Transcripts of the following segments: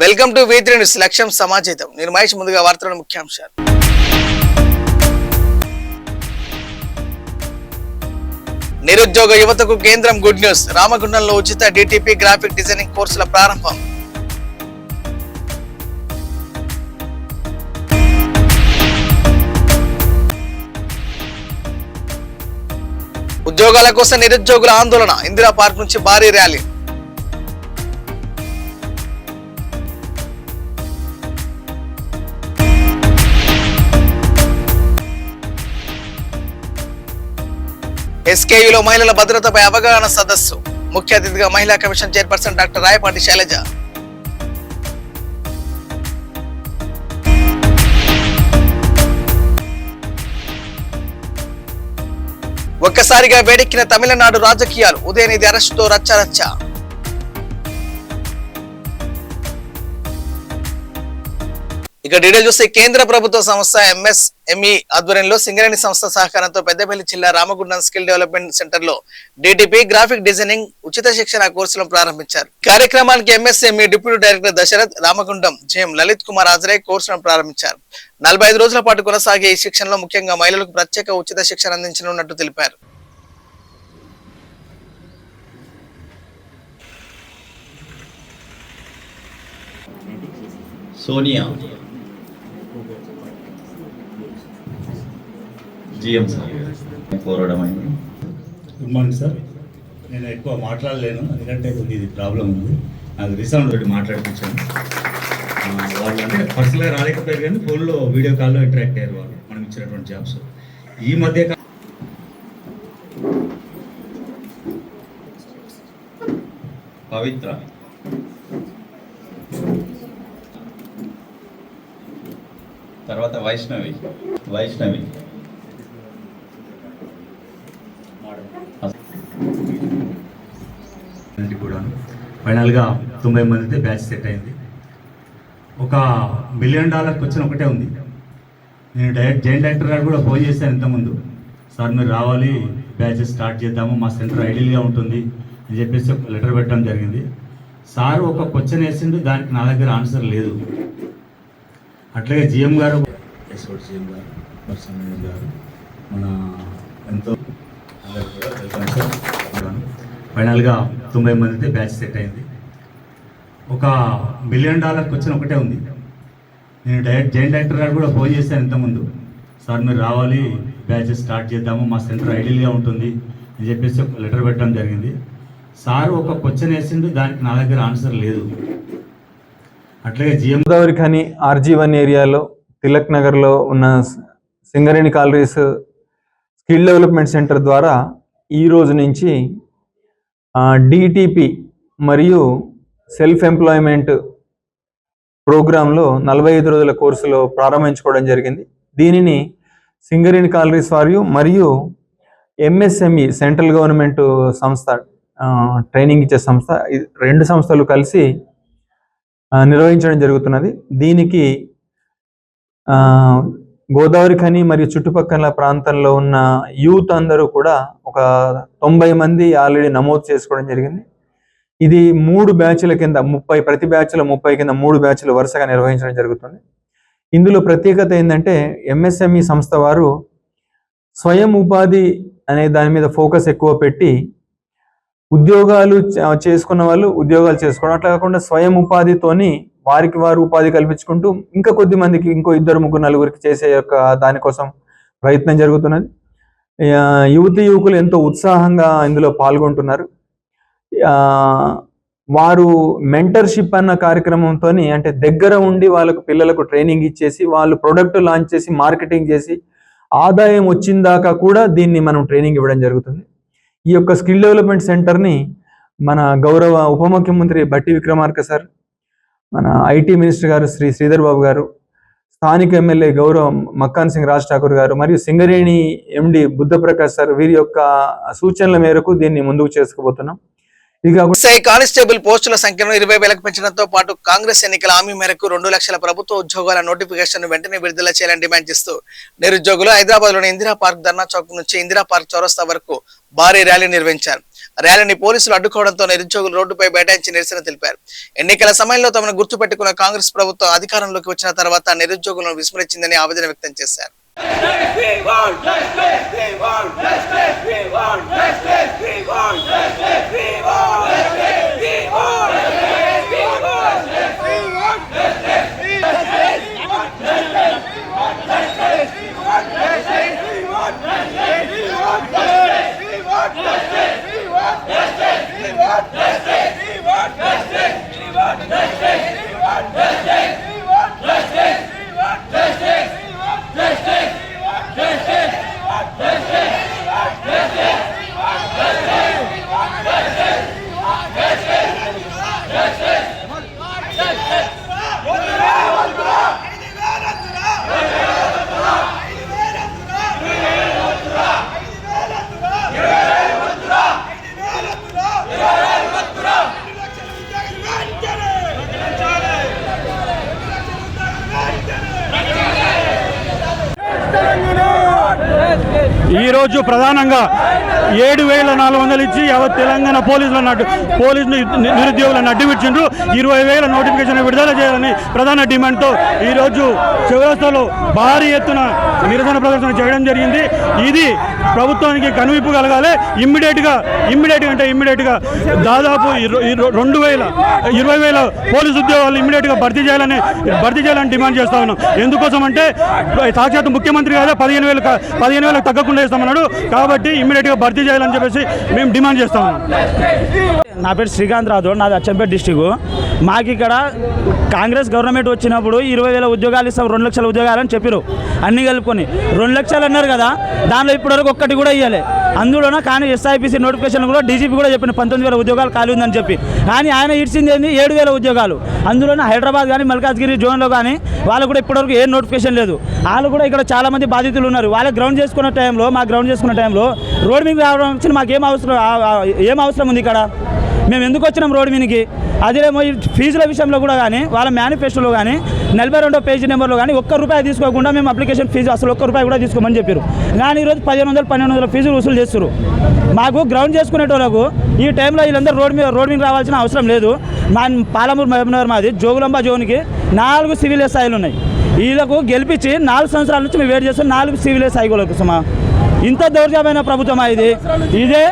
Welcome to V3 news. లక్ష్యం సమాజేతం. నేను మహేష్. ముందుగా వార్తల ముఖ్యాంశాలు. నిరుద్యోగ యువతకు కేంద్రం గుడ్ న్యూస్. రామగుండంలో ఉచిత DTP గ్రాఫిక్ డిజైనింగ్ కోర్సుల ప్రారంభం. ఉద్యోగాల కోసం నిరుద్యోగుల ఆందోళన. ఇందిరా పార్క్ నుంచి భారీ ర్యాలీ. SKUలో మహిళల భద్రతపై అవగాహన సదస్సు. ముఖ్య అతిథిగా మహిళా commission chairperson doctor Rayapati Sailaja. ఒక్కసారిగా వేడెక్కిన తమిళనాడు రాజకీయాలు. ఉదయనిధి అరెస్టుతో రచ్చరచ్చ. ఇక డీటెయిల్ చూస్తే కేంద్ర ప్రభుత్వ సంస్థ MSME ఆధ్వర్యంలో సింగరేణి సంస్థ సహకారంతో పెద్దపల్లి జిల్లా రామగుండం స్కిల్ డెవలప్మెంట్ సెంటర్ లో DTP గ్రాఫిక్ డిజైనింగ్ ఉచిత శిక్షణ కోర్సులను ప్రారంభించారు. కార్యక్రమానికి MSME deputy director Dashrath, Ramagundam GM Lalit Kumar హాజరై కోర్సులను ప్రారంభించారు. 45 రోజుల పాటు కొనసాగే ఈ శిక్షణలో ముఖ్యంగా మహిళలకు ప్రత్యేక ఉచిత శిక్షణ అందించనున్నట్టు తెలిపారు. సోనియా GM సార్ పోరాడడం అయింది. Good morning sir. నేను ఎక్కువ మాట్లాడలేను ఎందుకంటే ఇది ప్రాబ్లం ఉంది. నాకు రీసౌండ్ తోటి మాట్లాడిపించాను. వాళ్ళు అంటే పర్సనల్గా రాలేకపోయారు కానీ ఫోన్లో వీడియో కాల్లో ఇంటరాక్ట్ అయ్యారు వాళ్ళు మనం ఇచ్చినటువంటి జాబ్స్. ఈ మధ్య పవిత్ర, తర్వాత వైష్ణవి కూడా ఫైనల్గా 90 మందితో బ్యాచ్ సెట్ అయింది. $1 మిలియన్ వచ్చిన ఒకటే ఉంది. నేను జాయింట్ డైరెక్టర్ గారు కూడా ఫోన్ చేశాను ఇంతకుముందు. సార్ మీరు రావాలి, బ్యాచ్ స్టార్ట్ చేద్దాము, మా సెంటర్ ఐడియల్గా ఉంటుంది అని చెప్పేసి ఒక లెటర్ పెట్టడం జరిగింది. సార్ ఒక క్వశ్చన్ వేసిండు, దానికి నా దగ్గర ఆన్సర్ లేదు. అట్లాగే GM గారు, GM గారు, పర్సన్ గారు మన ఎంతో ఫైనల్గా 90 మందితో బ్యాచ్ సెట్ అయింది. $1 మిలియన్ వచ్చిన ఒకటే ఉంది. నేను జాయింట్ డైరెక్టర్ గారు కూడా ఫోన్ చేశాను ఇంతకుముందు. సార్ మీరు రావాలి, బ్యాచ్ స్టార్ట్ చేద్దాము, మా సెంటర్ ఐడియల్గా ఉంటుంది అని చెప్పేసి ఒక లెటర్ పెట్టడం జరిగింది. సార్ ఒక క్వశ్చన్ వేసిండు, దానికి నా దగ్గర ఆన్సర్ లేదు. అట్లాగే గోదావరి ఖని RG1 ఏరియాలో తిలక్ నగర్లో ఉన్న Singareni collieries skill development centre ద్వారా ఈ రోజు నుంచి DTP మరియు సెల్ఫ్ ఎంప్లాయ్మెంట్ ప్రోగ్రాంలో 45 రోజుల కోర్సులో ప్రారంభించుకోవడం జరిగింది. దీనిని సింగరేణి కాలరీస్ వారు మరియు MSME సెంట్రల్ గవర్నమెంట్ సంస్థ, ట్రైనింగ్ ఇచ్చే సంస్థ, 2 సంస్థలు కలిసి నిర్వహించడం జరుగుతున్నది. దీనికి గోదావరి ఖని మరియు చుట్టుపక్కల ప్రాంతంలో ఉన్న యూత్ అందరూ కూడా ఒక 90 మంది ఆల్రెడీ నమోదు చేసుకోవడం జరిగింది. ఇది 3 బ్యాచ్ల కింద 30, ప్రతి బ్యాచ్లో 30 కింద 3 బ్యాచ్లు వరుసగా నిర్వహించడం జరుగుతుంది. ఇందులో ప్రత్యేకత ఏంటంటే MSME సంస్థ వారు స్వయం ఉపాధి అనే దాని మీద ఫోకస్ ఎక్కువ పెట్టి ఉద్యోగాలు చేసుకున్న వాళ్ళు ఉద్యోగాలు చేసుకోవడం, అట్లా కాకుండా స్వయం ఉపాధితోని వారికి వారు ఉపాధి కల్పించుకుంటూ ఇంకా కొద్ది మందికి ఇంకో 2, 3, 4 చేసే యొక్క దానికోసం ప్రయత్నం జరుగుతున్నది. యువకులు ఎంతో ఉత్సాహంగా ఇందులో పాల్గొంటున్నారు. వారు మెంటర్షిప్ అన్న కార్యక్రమంతో, అంటే దగ్గర ఉండి వాళ్ళకు పిల్లలకు ట్రైనింగ్ ఇచ్చేసి వాళ్ళు ప్రొడక్ట్ లాంచ్ చేసి మార్కెటింగ్ చేసి ఆదాయం వచ్చిందాకా కూడా దీన్ని మనం ట్రైనింగ్ ఇవ్వడం జరుగుతుంది. ఈ యొక్క స్కిల్ డెవలప్మెంట్ సెంటర్ని మన గౌరవ ఉప ముఖ్యమంత్రి బట్టి విక్రమార్క సార్, మన IT మినిస్టర్ గారు శ్రీ శ్రీధర్ బాబు గారు, స్థానిక ఎమ్మెల్యే గౌరవ మక్కాన్ సింగ్ రాజ్ ఠాకూర్ గారు మరియు సింగరేణి MD బుద్ధప్రకాష్ సార్, వీరి యొక్క సూచనల మేరకు దీన్ని ముందుకు చేసుకుపోతున్నాం. కానిస్టేబుల్ పోస్టుల సంఖ్యను 20,000కు పెంచడంతో పాటు కాంగ్రెస్ ఎన్నికల హామీ మేరకు 2 లక్షల ప్రభుత్వ ఉద్యోగాల నోటిఫికేషన్ వెంటనే విడుదల చేయాలని డిమాండ్ చేస్తూ నిరుద్యోగులు హైదరాబాద్ లోని ఇందిరా పార్క్ ధర్నా చౌక్ నుంచి ఇందిరా పార్క్ చౌరస్తా వరకు భారీ ర్యాలీ నిర్వహించారు. ర్యాలీని పోలీసులు అడ్డుకోవడంతో నిరుద్యోగులు రోడ్డుపై బైఠాయించి నిరసన తెలిపారు. ఎన్నికల సమయంలో తమను గుర్తుపెట్టుకున్న కాంగ్రెస్ ప్రభుత్వం అధికారంలోకి వచ్చిన తర్వాత నిరుద్యోగులను విస్మరించిందని ఆవేదన వ్యక్తం చేశారు. ఈరోజు ప్రధానంగా 7,400 ఇచ్చి యావత్ తెలంగాణ పోలీసు నిరుద్యోగులను అడ్డువిచ్చిండ్రు. 20,000 నోటిఫికేషన్ విడుదల చేయాలని ప్రధాన డిమాండ్తో ఈరోజు చౌరస్తాలో భారీ ఎత్తున నిరసన ప్రదర్శన చేయడం జరిగింది. ఇది ప్రభుత్వానికి కనువిప్పు కలగాలి. ఇమ్మీడియట్గా దాదాపు 20,000 పోలీసు ఉద్యోగాలు ఇమ్మీడియట్గా భర్తీ చేయాలని డిమాండ్ చేస్తా ఉన్నాం. ఎందుకోసం అంటే సాక్షాత్ ముఖ్యమంత్రి కాదా 15,000 తగ్గకుండా ఇస్తామన్నాడు. కాబట్టి ఇమ్మీడియట్గా భర్తీ చేయాలని చెప్పేసి మేము డిమాండ్ చేస్తా ఉన్నాం. నా పేరు శ్రీకాంత్ రాథోడ్, నాది అచ్చంపేట డిస్టిక్. మాకు ఇక్కడ కాంగ్రెస్ గవర్నమెంట్ వచ్చినప్పుడు 20,000 ఉద్యోగాలు ఇస్తాం, 2 లక్షల ఉద్యోగాలు అని చెప్పారు. అన్నీ కలుపుకొని 2 లక్షలు అన్నారు కదా, దానిలో ఇప్పటివరకు ఒక్కటి కూడా ఇవ్వాలి. అందులోన కానీ ఎస్ఐపిసి నోటిఫికేషన్ కూడా డీజీపీ కూడా చెప్పిన 19,000 ఉద్యోగాలు ఖాళీ ఉందని చెప్పి. కానీ ఆయన ఇచ్చింది ఏంది 7,000 ఉద్యోగాలు. అందులోనే హైదరాబాద్ కానీ మల్కాజ్గిరి జోన్లో కానీ వాళ్ళు కూడా ఇప్పటివరకు ఏ నోటిఫికేషన్ లేదు. వాళ్ళు కూడా ఇక్కడ చాలామంది బాధితులు ఉన్నారు. వాళ్ళ గ్రౌండ్ చేసుకున్న టైంలో రోడ్ మీద రావడం వచ్చి మాకు ఏం అవసరం ఉంది ఇక్కడ? మేము ఎందుకు వచ్చినాం రోడ్ మీదకి? అదేమో ఈ ఫీజుల విషయంలో కూడా కానీ వాళ్ళ మేనిఫెస్టోలో కానీ 42వ పేజీ నెంబర్లో కానీ ₹1 తీసుకోకుండా మేము అప్లికేషన్ ఫీజు అసలు ₹1 కూడా తీసుకోమని చెప్పారు. కానీ ఈరోజు 1,500 ఫీజులు వసూలు చేస్తారు. మాకు గ్రౌండ్ చేసుకునేటోళ్ళకు ఈ టైంలో వీళ్ళందరూ రోడ్ మీద రావాల్సిన అవసరం లేదు. మా పాలమూరు మహబూబ్నగర్ మాది జోగులాంబ జోన్కి 4 సివిల్ ఎస్ఐలు ఉన్నాయి. వీళ్ళకు గెలిపించి 4 సంవత్సరాల నుంచి మేము వెయిట్ చేస్తాం 4 సివిల్ ఎస్ఐ కోసమా? ఇంత దౌర్జన్యమైన ప్రభుత్వమా ఇది? ఇదే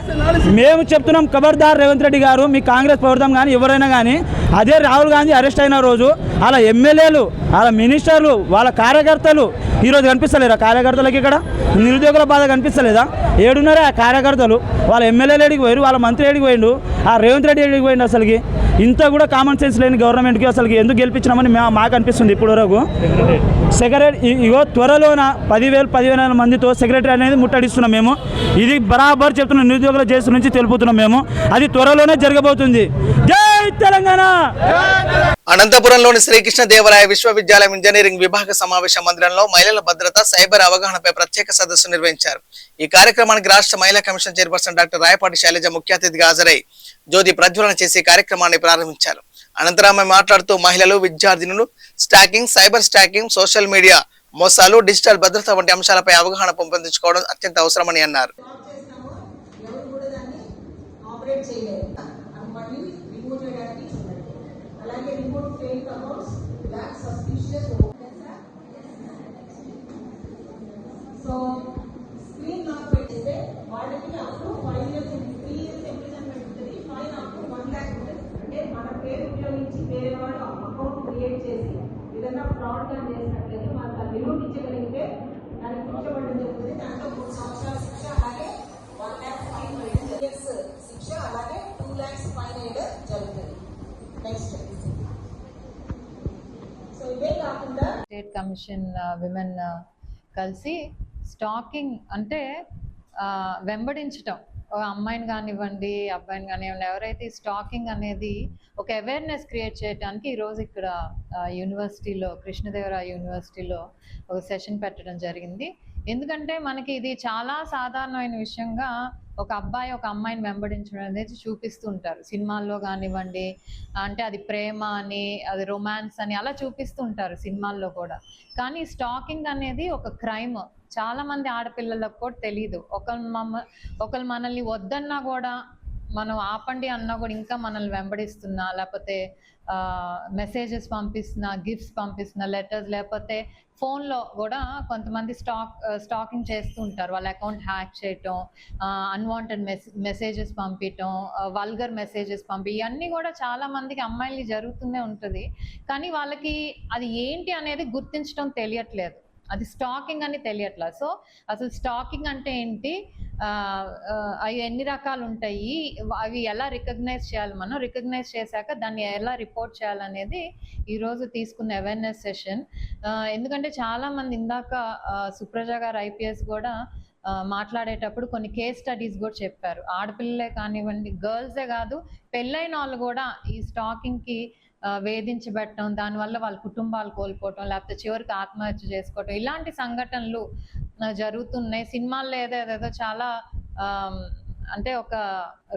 మేము చెప్తున్నాం. ఖబర్దార్ రేవంత్ రెడ్డి గారు, మీ కాంగ్రెస్ ప్రభుత్వం కానీ ఎవరైనా కానీ, అదే రాహుల్ గాంధీ అరెస్ట్ అయిన రోజు అలా ఎమ్మెల్యేలు, అలా మినిస్టర్లు, వాళ్ళ కార్యకర్తలు ఈరోజు కనిపిస్తలేరా? కార్యకర్తలకి ఇక్కడ నిరుద్యోగుల బాధ కనిపిస్తలేదా? ఏడున్నారా ఆ కార్యకర్తలు? వాళ్ళ ఎమ్మెల్యేలు ఎడికి పోయారు, వాళ్ళ మంత్రి ఎడికి పోయిండు, ఆ రేవంత్ రెడ్డి ఎడికి పోయిండు. అసలుకి ఇంత కూడా కామన్ సెన్స్ లేని గవర్నమెంట్కి అసలుకి ఎందుకు గెలిపించినామని మాకు అనిపిస్తుంది ఇప్పుడు వరకు. త్వరలోన 10,000 మందితో సెక్రటరీ అనేది ముట్టడిస్తున్నాం మేము. ఇది బరాబర్ చెప్తున్నాం, నిరుద్యోగుల జేసు నుంచి తెలుపుతున్నాం మేము. అది త్వరలోనే జరగబోతుంది. జై తెలంగాణ. అనంతపురంలోని శ్రీకృష్ణదేవరాయ విశ్వవిద్యాలయం ఇంజనీరింగ్ విభాగ సమావేశ మందిరంలో మహిళల భద్రత, సైబర్ అవగాహనపై ప్రత్యేక సదస్సు నిర్వహించారు. ఈ కార్యక్రమానికి రాష్ట్ర మహిళా commission chairperson doctor Rayapati Sailaja ముఖ్య అతిథిగా హాజరై జ్యోతి ప్రజ్వలన చేసి కార్యక్రమాన్ని ప్రారంభించారు. అనంతరం ఆమె మాట్లాడుతూ మహిళలు, విద్యార్థినులు stalking, cyber stalking, social media మోసాలు, డిజిటల్ భద్రత వంటి అంశాలపై అవగాహన పెంపొందించుకోవడం అత్యంత అవసరమని అన్నారు. ఏదైనా ఫ్రాడ్ గా చేసినట్లయితే మనం దాన్ని నిరూపించగలిగితే దానికి శిక్ష పడడం జరుగుతుంది. దాంట్లో 3 సంవత్సరాల శిక్ష, అలాగే 1 lakh ఫైన్ శిక్ష, అలాగే 2 lakhs ఫైన్ వేయడం జరుగుతుంది. నెక్స్ట్ సో ఇవే కాకుండా స్టేట్ కమిషన్ విమెన్ కలిసి స్టాకింగ్ అంటే వెంబడించటం, అమ్మాయిని కానివ్వండి, అబ్బాయిని కానివ్వండి, ఎవరైతే స్టాకింగ్ అనేది ఒక అవేర్నెస్ క్రియేట్ చేయడానికి ఈరోజు ఇక్కడ యూనివర్సిటీలో, కృష్ణదేవరాయ యూనివర్సిటీలో ఒక సెషన్ పెట్టడం జరిగింది. ఎందుకంటే మనకి ఇది చాలా సాధారణమైన విషయంగా ఒక అబ్బాయి ఒక అమ్మాయిని వెంబడించడం అనేది చూపిస్తూ ఉంటారు సినిమాల్లో కానివ్వండి. అంటే అది ప్రేమ అని, అది రొమాన్స్ అని అలా చూపిస్తూ ఉంటారు సినిమాల్లో కూడా. కానీ స్టాకింగ్ అనేది ఒక క్రైమ్. చాలా మంది ఆడపిల్లలకు కూడా తెలీదు. ఒకళ్ళు మనల్ని వద్దన్నా కూడా మనం ఆపండి అన్నా కూడా ఇంకా మనల్ని వెంబడిస్తున్నా, లేకపోతే మెసేజెస్ పంపిస్తున్నా, గిఫ్ట్స్ పంపిస్తున్నా, లెటర్స్, లేకపోతే ఫోన్లో కూడా కొంతమంది స్టాకింగ్ చేస్తూ ఉంటారు. వాళ్ళ అకౌంట్ హ్యాక్ చేయటం, అన్వాంటెడ్ మెసేజెస్ పంపించటం, వల్గర్ మెసేజెస్ ఇవన్నీ కూడా చాలా మందికి అమ్మాయిలకి జరుగుతూనే ఉంటుంది. కానీ వాళ్ళకి అది ఏంటి అనేది గుర్తించడం తెలియట్లేదు, అది స్టాకింగ్ అని తెలియట్లేదు. సో అసలు స్టాకింగ్ అంటే ఏంటి, అవి ఎన్ని రకాలు ఉంటాయి, అవి ఎలా రికగ్నైజ్ చేయాలి, మనం రికగ్నైజ్ చేశాక దాన్ని ఎలా రిపోర్ట్ చేయాలనేది ఈరోజు తీసుకున్న అవేర్నెస్ సెషన్. ఎందుకంటే చాలామంది ఇందాక సుప్రజ గారు ఐపీఎస్ కూడా మాట్లాడేటప్పుడు కొన్ని కేస్ స్టడీస్ కూడా చెప్పారు. ఆడపిల్లలే కానివ్వండి, గర్ల్సే కాదు, పెళ్ళైన వాళ్ళు కూడా ఈ స్టాకింగ్కి వేధించబెట్టడం, దానివల్ల వాళ్ళ కుటుంబాలు కోల్పోవటం, లేకపోతే చివరికి ఆత్మహత్య చేసుకోవటం, ఇలాంటి సంఘటనలు జరుగుతున్నాయి. సినిమాల్లో ఏదేదో చాలా అంటే ఒక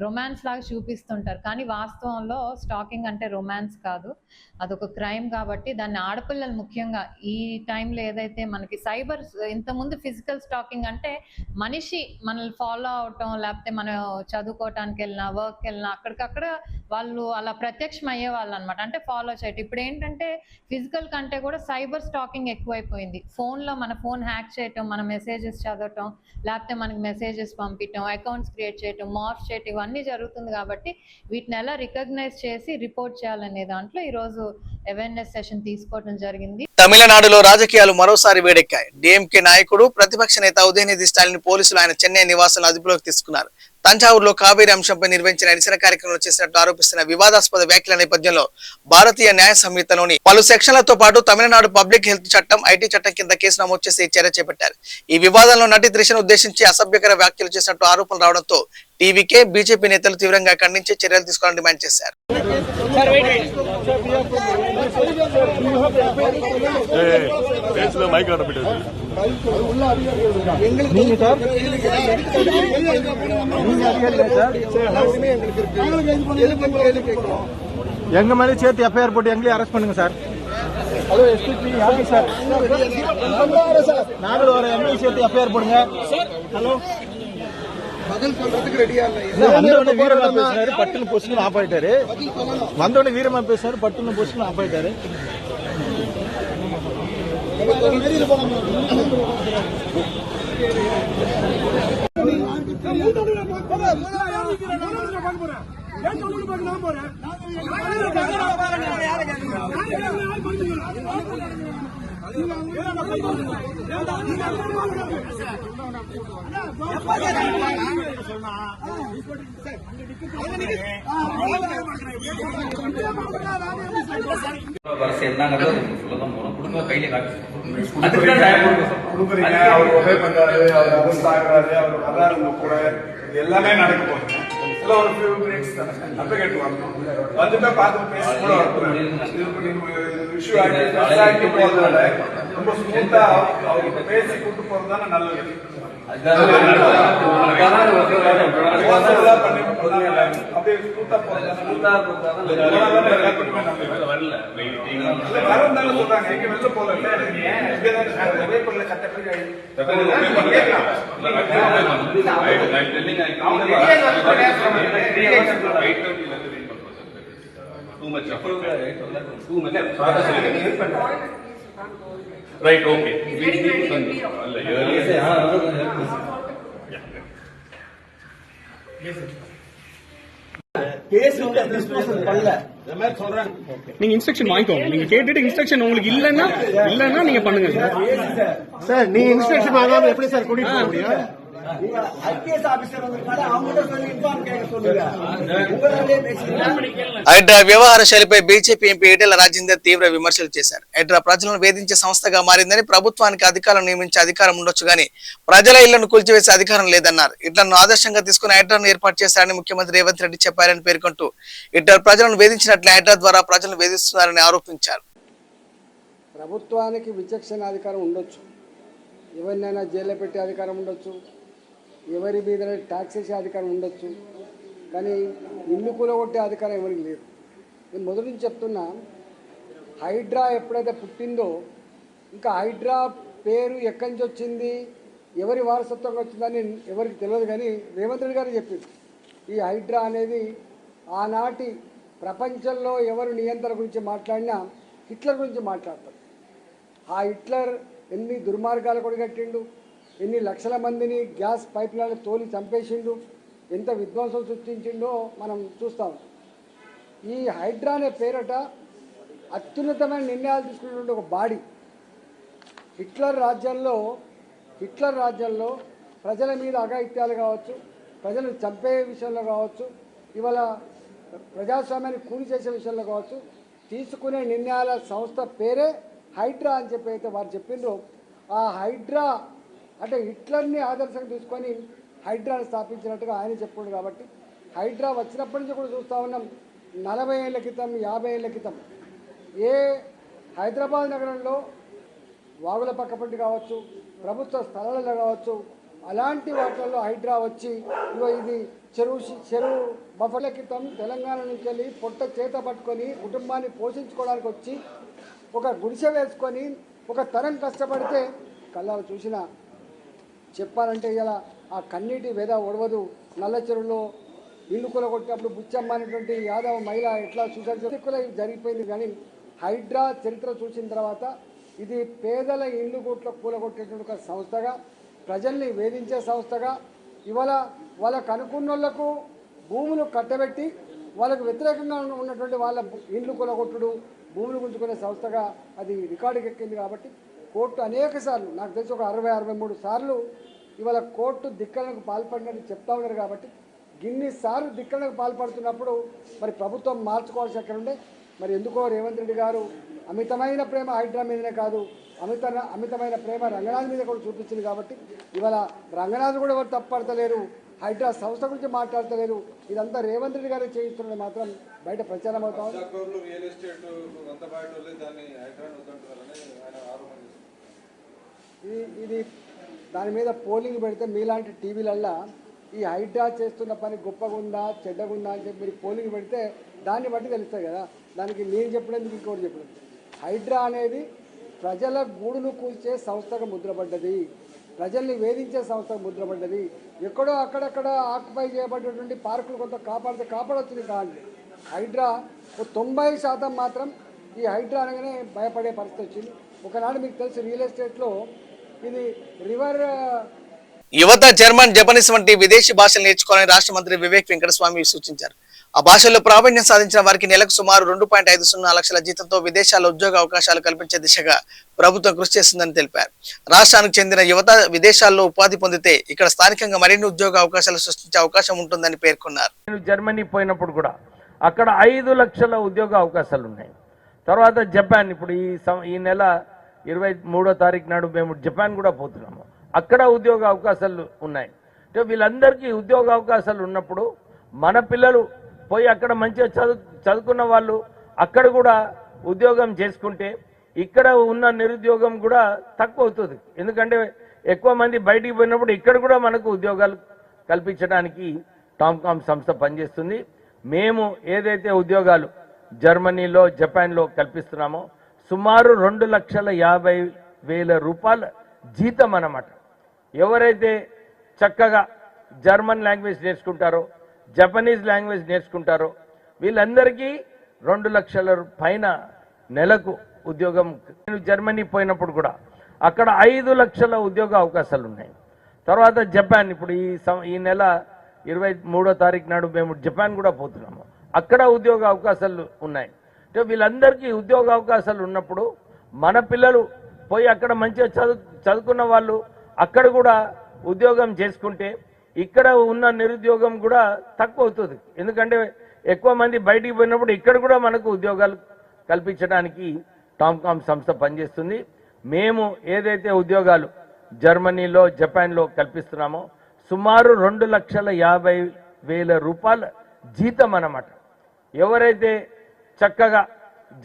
రొమాన్స్ లాగా చూపిస్తుంటారు, కానీ వాస్తవంలో స్టాకింగ్ అంటే రొమాన్స్ కాదు, అదొక క్రైమ్. కాబట్టి దాన్ని ఆడపిల్లలు ముఖ్యంగా ఈ టైంలో ఏదైతే మనకి సైబర్, ఇంతకుముందు ఫిజికల్ స్టాకింగ్ అంటే మనిషి మనల్ని ఫాలో అవటం, లేకపోతే మనం చదువుకోవటానికి వెళ్ళినా, వర్క్కి వెళ్ళినా అక్కడికక్కడ వాళ్ళు అలా ప్రత్యక్షం అయ్యేవాళ్ళు అనమాట, అంటే ఫాలో చేయటం. ఇప్పుడు ఏంటంటే ఫిజికల్ కంటే కూడా సైబర్ స్టాకింగ్ ఎక్కువైపోయింది. ఫోన్లో మన ఫోన్ హ్యాక్ చేయటం, మన మెసేజెస్ చదవటం, లేకపోతే మనకి మెసేజెస్ పంపించడం, అకౌంట్స్ క్రియేట్ చేయటం, మార్ఫ్ చేయటం, ఇవన్నీ జరుగుతుంది. కాబట్టి వీటిని ఎలా రికగ్నైజ్ చేసి రిపోర్ట్ చేయాలనే దాంట్లో ఈరోజు అవేర్నెస్ సెషన్ తీసుకోవడం జరిగింది. తమిళనాడులో రాజకీయాలు మరోసారి వేడెక్కాయి. డిఎంకే నాయకుడు ప్రతిపక్ష నేత ఉదయనిధి స్టాలిన్ పోలీసులు ఆయన చెన్నై నివాసాలను అదుపులోకి తీసుకున్నారు. తంజావూరులో కావేరీ అంశంపై నిర్వహించిన నిరసన కార్యక్రమంలో చేసినట్టు ఆరోపిస్తున్న వివాదాస్పద వ్యాఖ్యల నేపథ్యంలో భారతీయ న్యాయ సంహితలోని పలు సెక్షన్లతో పాటు తమిళనాడు పబ్లిక్ హెల్త్ చట్టం, ఐటీ చట్టం కింద కేసు నమోదు చేసి చర్య చేపట్టారు. ఈ వివాదంలో నటి త్రిషను ఉద్దేశించి అసభ్యకర వ్యాఖ్యలు చేసినట్టు ఆరోపణలు రావడంతో టీవీకే బీజేపీ నేతలు తీవ్రంగా ఖండించి చర్యలు తీసుకోవాలని డిమాండ్ చేశారు. எங்க மேலே சேர்த்து எஃப்ஐஆர் போட்டு எங்களையும் அரெஸ்ட் பண்ணுங்க சார். ஹலோ எஸ்பிபி யாரு சார்? நாங்கள் ஒரு எம்எல்ஏ சேர்த்து எஃப்ஐஆர் போடுங்க. ஹலோ பதில் சொல்றதுக்கு ரெடியா இல்ல. வந்தவொடனே வீரமா பேசினாரு, பட்டுன்னு பொசிஷன் ஆஃப் ஆயிட்டாரு. வந்தவொடனே வீரமா பேசினாரு, பட்டுன்னு பொசிஷன் ஆஃப் ஆயிட்டாரு. வரிசை இருந்தாங்க சொல்லதான் போறோம். குடும்ப கையில காட்டு அவர் ஒரே பண்றாரு, அவர் அவஸ்தை ஆகுறாரு, அவர் வர்றாரு கூட, இது எல்லாமே நடக்க போகுது. இதெல்லாம் ஒரு ஃபியூ மினிட்ஸ் தான். அட்வொகேட் வரணும், வந்துட்டா பார்த்து பேசி கூட வரணும். இஷ்யூ ஆகிட்டு போறதுனால ரொம்ப ஸ்மூத்தா அவருக்கு பேசி கூட்டு போறதுதானே நல்லது. அப்படியே ஸ்மூத்தா வரந்தாலும் சொல்றாங்க, எங்க வெளில போல Right, okay. நீங்க இன்ஸ்ட்ரக்ஷன் வாங்கிக்கோங்க. நீங்க கேட்டுட்டு இன்ஸ்ட்ரக்ஷன் உங்களுக்கு இல்லன்னா நீங்க பண்ணுங்க சார். நீங்க இன்ஸ்ட்ரக்ஷன் வாங்காம எப்படி சார் கூட்டிட்டு போக முடியும்? హైడ్రా వ్యవహార శైలిపై బీజేపీ ఎంపీ ఈటెల రాజేందర్ తీవ్ర విమర్శలు చేశారు. హైడ్రా ప్రజలను వేధించే సంస్థగా మారిందని, ప్రభుత్వానికి అధికారులను నియమించే అధికారం ఉండొచ్చు గానీ ప్రజల ఇళ్లను కూల్చివేసే అధికారం లేదన్నారు. ఇట్లను ఆదర్శంగా తీసుకుని హైడ్రాను ఏర్పాటు చేశారని ముఖ్యమంత్రి రేవంత్ రెడ్డి చెప్పారని పేర్కొంటూ ఇట్లా ప్రజలను వేధించినట్లే హైడ్రా ద్వారా ప్రజలను వేధిస్తున్నారని ఆరోపించారు. ప్రభుత్వానికి విచక్షణాధికారం ఉండొచ్చు, ఎవరినైనా జైల్లో పెట్టే అధికారం ఉండొచ్చు, ఎవరి మీద ట్యాక్స్ వేసే అధికారం ఉండొచ్చు, కానీ ఇల్లు కూలగొట్టే అధికారం ఎవరికి లేదు. నేను మొదటి నుంచి చెప్తున్నా, హైడ్రా ఎప్పుడైతే పుట్టిందో ఇంకా హైడ్రా పేరు ఎక్కడి నుంచి వచ్చింది, ఎవరి వారసత్వంగా వచ్చిందని ఎవరికి తెలియదు, కానీ రేవంత్ రెడ్డి గారు చెప్పింది ఈ హైడ్రా అనేది ఆనాటి ప్రపంచంలో ఎవరు నియంత్రణ గురించి మాట్లాడినా హిట్లర్ గురించి మాట్లాడతారు. ఆ హిట్లర్ ఎన్ని దుర్మార్గాలు కొడిగట్టిండు, ఎన్ని లక్షల మందిని గ్యాస్ పైప్లను తోలి చంపేసిండు, ఎంత విధ్వంసం సృష్టించిండో మనం చూస్తూ ఉంటాం. ఈ హైడ్రా అనే పేరట అత్యున్నతమైన నిర్ణయాలు తీసుకున్నటువంటి ఒక బాడీ. హిట్లర్ రాజ్యంలో ప్రజల మీద అఘాయిత్యాలు కావచ్చు, ప్రజలను చంపే విషయంలో కావచ్చు, ఇవాళ ప్రజాస్వామ్యాన్ని కూలి చేసే విషయంలో కావచ్చు, తీసుకునే నిర్ణయాల సంస్థ పేరే హైడ్రా అని చెప్పి అయితే వారు చెప్పిండ్రో, ఆ హైడ్రా అంటే హిట్లర్ని ఆదర్శంగా తీసుకొని హైడ్రాని స్థాపించినట్టుగా ఆయన చెప్పుకుండు. కాబట్టి హైడ్రా వచ్చినప్పటి నుంచి కూడా చూస్తూ ఉన్నాం. 40 ఏళ్ల క్రితం, 50 ఏళ్ల క్రితం ఏ హైదరాబాద్ నగరంలో వాగుల పక్కపట్టి కావచ్చు, ప్రభుత్వ స్థలాలలో కావచ్చు, అలాంటి వాటిల్లో హైడ్రా వచ్చి ఇది చెరువు బఫర్ల క్రితం తెలంగాణ నుంచి వెళ్ళి పొట్ట చేత పట్టుకొని కుటుంబాన్ని పోషించుకోవడానికి వచ్చి ఒక గుడిసె వేసుకొని ఒక తరం కష్టపడితే కళ్ళాలు చూసిన చెప్పాలంటే ఇలా ఆ కన్నీటి వేద ఒడవదు. నల్ల చెరువులో ఇల్లు కూలగొట్టినప్పుడు బుచ్చమ్మ అనేటువంటి యాదవ్ మహిళ ఎట్లా సూసైడ్ జరిగిపోయింది. కానీ హైడ్రా చరిత్ర చూసిన తర్వాత ఇది పేదల ఇల్లు కూలగొట్టేటువంటి ఒక సంస్థగా, ప్రజల్ని వేధించే సంస్థగా, ఇవాళ వాళ్ళకు అనుకున్న వాళ్లకు భూములు కట్టబెట్టి వాళ్ళకు వ్యతిరేకంగా ఉన్నటువంటి వాళ్ళ ఇల్లు కూలగొట్టుడు, భూములు గుంజుకునే సంస్థగా అది రికార్డుకి ఎక్కింది. కాబట్టి కోర్టు అనేక సార్లు, నాకు తెలిసి ఒక 60-63 సార్లు ఇవాళ కోర్టు ధిక్కరణకు పాల్పడినట్టు చెప్తా ఉన్నారు. కాబట్టి గిన్నిసార్లు ధిక్కరణకు పాల్పడుతున్నప్పుడు మరి ప్రభుత్వం మార్చుకోవాల్సి ఎక్కడ ఉండే, మరి ఎందుకో రేవంత్ రెడ్డి గారు అమితమైన ప్రేమ హైడ్రా మీదనే కాదు, అమితమైన ప్రేమ రంగనాథ్ మీద కూడా చూపించింది. కాబట్టి ఇవాళ రంగనాథ్ కూడా ఎవరు తప్పడతలేరు, హైడ్రా సంస్థ గురించి మాట్లాడతలేరు. ఇదంతా రేవంత్ రెడ్డి గారు చేయిస్తున్నది మాత్రం బయట ప్రచారం అవుతా ఉంది. ఇది దాని మీద పోలింగ్ పెడితే మీలాంటి టీవీలల్లా ఈ హైడ్రా చేస్తున్న పని గొప్పగా ఉందా చెడ్డగా ఉందా అని చెప్పి మీరు పోలింగ్ పెడితే దాన్ని బట్టి తెలుస్తుంది కదా. దానికి నేను చెప్పినందుకు ఇంకోటి చెప్పలేదు. హైడ్రా అనేది ప్రజల గూడును కూల్చే సంస్థగా ముద్రపడ్డది, ప్రజల్ని వేధించే సంస్థగా ముద్రపడ్డది. ఎక్కడో అక్కడక్కడ ఆక్యుపై చేయబడినటువంటి పార్కులు కొంత కాపాడొచ్చింది కాదు. హైడ్రా 90% మాత్రం ఈ హైడ్రా అనగానే భయపడే పరిస్థితి వచ్చింది. ఒకనాడు మీకు తెలుసు రియల్ ఎస్టేట్లో ఇది రివర్ యువత జర్మన్, జపనీస్ వంటి విదేశీ భాషలు నేర్చుకోవాలని రాష్ట్ర మంత్రి వివేక్ వెంకటస్వామి సూచించారు. ఆ భాషల్లో ప్రావీణ్యం సాధించిన వారికి నెలకు సుమారు 2.50 లక్షల జీతంతో విదేశాల్లో ఉద్యోగ అవకాశాలు కల్పించే దిశగా ప్రభుత్వం కృషి చేస్తుందని తెలిపారు. రాష్ట్రానికి చెందిన యువత విదేశాల్లో ఉపాధి పొందితే ఇక్కడ స్థానికంగా మరిన్ని ఉద్యోగ అవకాశాలు సృష్టించే అవకాశం ఉంటుందని పేర్కొన్నారు. జర్మనీ పోయినప్పుడు కూడా అక్కడ 5 లక్షల ఉద్యోగ అవకాశాలు ఉన్నాయి. తర్వాత జపాన్, ఇప్పుడు ఈ నెల 23వ తారీఖు నాడు మేము జపాన్ కూడా పోతున్నాము. అక్కడ ఉద్యోగ అవకాశాలు ఉన్నాయి. అంటే వీళ్ళందరికీ ఉద్యోగ అవకాశాలు ఉన్నప్పుడు మన పిల్లలు పోయి అక్కడ మంచిగా చదువుకున్న వాళ్ళు అక్కడ కూడా ఉద్యోగం చేసుకుంటే ఇక్కడ ఉన్న నిరుద్యోగం కూడా తక్కువ అవుతుంది. ఎందుకంటే ఎక్కువ మంది బయటికి పోయినప్పుడు ఇక్కడ కూడా మనకు ఉద్యోగాలు కల్పించడానికి టామ్కామ్ సంస్థ పనిచేస్తుంది. మేము ఏదైతే ఉద్యోగాలు జర్మనీలో, జపాన్లో కల్పిస్తున్నామో సుమారు 2,50,000 రూపాయల జీతం అన్నమాట. ఎవరైతే చక్కగా జర్మన్ లాంగ్వేజ్ నేర్చుకుంటారో, జపనీస్ లాంగ్వేజ్ నేర్చుకుంటారో వీళ్ళందరికీ 2 లక్షల పైన నెలకు ఉద్యోగం. జర్మనీ పోయినప్పుడు కూడా అక్కడ 5 లక్షల ఉద్యోగ అవకాశాలు ఉన్నాయి. తర్వాత జపాన్, ఇప్పుడు ఈ నెల 23వ తారీఖు నాడు మేము జపాన్ కూడా పోతున్నాము. అక్కడ ఉద్యోగ అవకాశాలు ఉన్నాయి. అంటే వీళ్ళందరికీ ఉద్యోగ అవకాశాలు ఉన్నప్పుడు మన పిల్లలు పోయి అక్కడ మంచిగా చదువుకున్న వాళ్ళు అక్కడ కూడా ఉద్యోగం చేసుకుంటే ఇక్కడ ఉన్న నిరుద్యోగం కూడా తక్కువ అవుతుంది. ఎందుకంటే ఎక్కువ మంది బయటికి పోయినప్పుడు ఇక్కడ కూడా మనకు ఉద్యోగాలు కల్పించడానికి టామ్కామ్ సంస్థ పనిచేస్తుంది. మేము ఏదైతే ఉద్యోగాలు జర్మనీలో, జపాన్లో కల్పిస్తున్నామో సుమారు 2,50,000 రూపాయల జీతం అన్నమాట. ఎవరైతే చక్కగా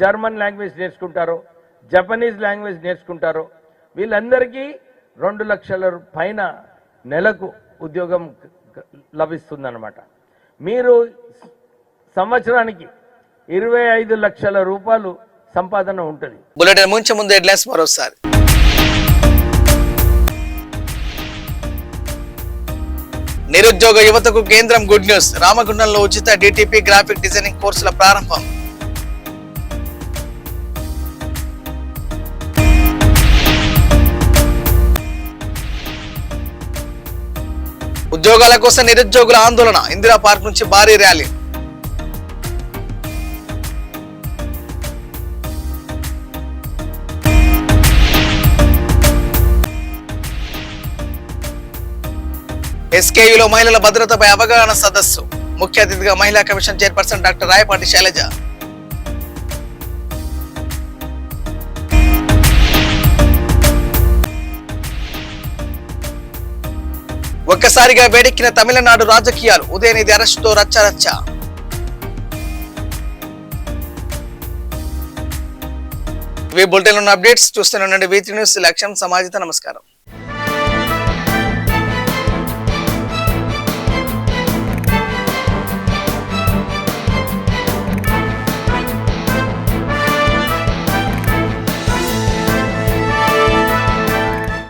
జర్మన్ లాంగ్వేజ్ నేర్చుకుంటారో, జపనీస్ లాంగ్వేజ్ నేర్చుకుంటారో వీళ్ళందరికీ 2 లక్షల పైన నెలకు ఉద్యోగం లభిస్తుందన్నమాట. మీరు సంవత్సరానికి 25 లక్షల రూపాయలు సంపాదన ఉంటుంది. బులెటిన్ ముంచే ముందు హెడ్లైన్స్ మరోసారి. నిరుద్యోగ యువతకు కేంద్రం గుడ్ న్యూస్. రామగుండంలో ఉచిత DTP గ్రాఫిక్ డిజైనింగ్ కోర్సుల ప్రారంభం. ఉద్యోగాల కోసం నిరుద్యోగుల ఆందోళన. ఇందిరా పార్క్ నుంచి భారీ ర్యాలీ. SKUలో మహిళల భద్రతపై అవగాహన సదస్సు. ముఖ్య అతిథిగా మహిళా commission chairperson doctor Rayapati Sailaja. ఒక్కసారిగా వేడెక్కిన తమిళనాడు రాజకీయాలు. ఉదయనిధి అరెస్టుతో రచ్చరచ్చ. ఇవి బులెటిన్ ఉన్న అప్డేట్స్. చూస్తూనే ఉండండి V3 న్యూస్. లక్ష్యం సమాజిత. నమస్కారం.